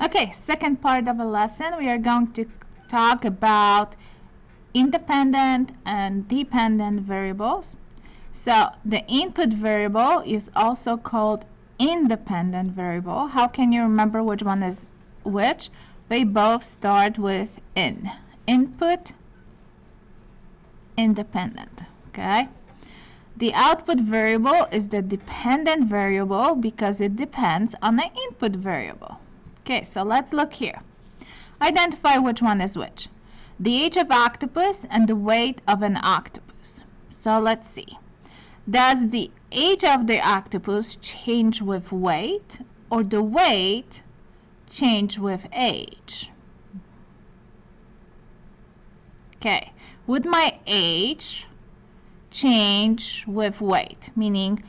Okay, second part of a lesson, we are going to talk about independent and dependent variables. So the input variable is also called independent variable. How can you remember which one is which? They both start with in. Input, independent. Okay. The output variable is the dependent variable because it depends on the input variable. Okay, so let's look here. Identify which one is which. The age of octopus and the weight of an octopus. So let's see. Does the age of the octopus change with weight, or the weight change with age? Okay, would my age change with weight? Meaning,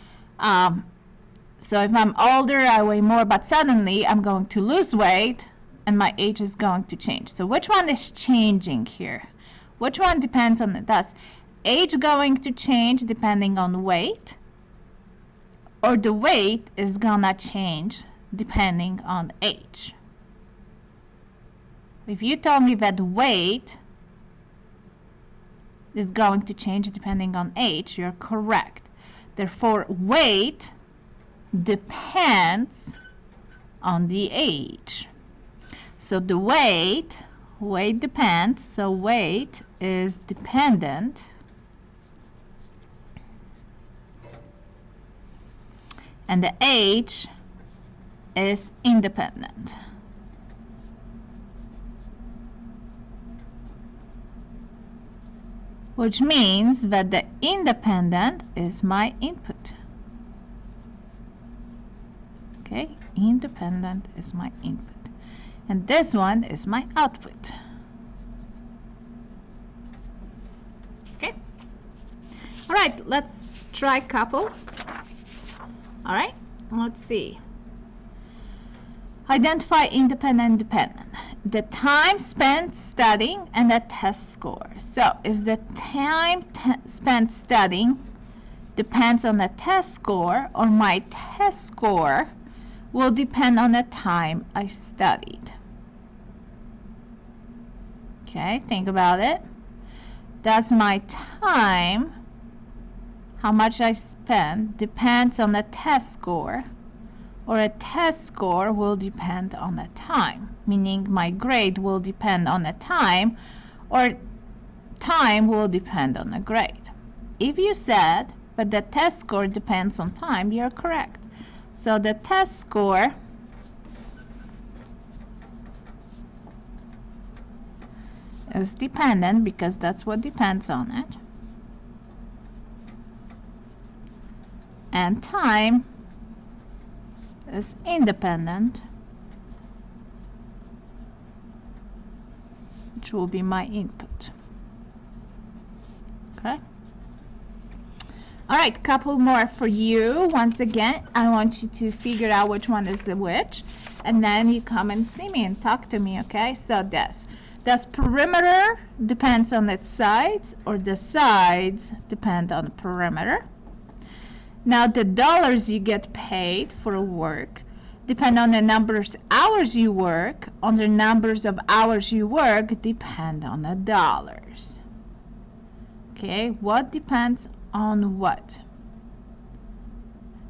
so if I'm older, I weigh more, but suddenly I'm going to lose weight and my age is going to change. So which one is changing here? Which one depends on it? Does age going to change depending on weight, or the weight is gonna change depending on age? If you tell me that weight is going to change depending on age, you're correct. Therefore, weight depends on the age. So the weight depends, so weight is dependent. And the age is independent. Which means that the independent is my input. Okay, independent is my input. And this one is my output. Okay. All right, let's try couple. All right, let's see. Identify independent and dependent. The time spent studying and the test score. So, is the time spent studying depends on the test score, or my test score will depend on the time I studied? Okay, think about it. Does my time, how much I spend, depends on the test score, or a test score will depend on the time? Meaning my grade will depend on the time, or time will depend on the grade. If you said, but the test score depends on time, you're correct. So the test score is dependent because that's what depends on it. And time is independent, which will be my input. Okay. All right, couple more for you. Once again, I want you to figure out which one is the which, and then you come and see me and talk to me, okay? So does perimeter depends on its sides, or the sides depend on the perimeter? Now, the dollars you get paid for work depend on the numbers of hours you work. On the numbers of hours you work depend on the dollars. Okay, what depends on what?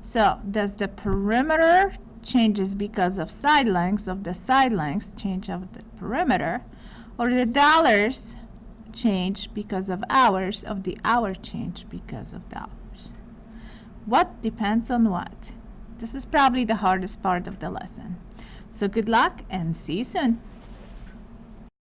So, does the perimeter changes because of side lengths, of the side lengths change of the perimeter, or the dollars change because of hours, of the hour change because of dollars? What depends on what? This is probably the hardest part of the lesson. So good luck and see you soon.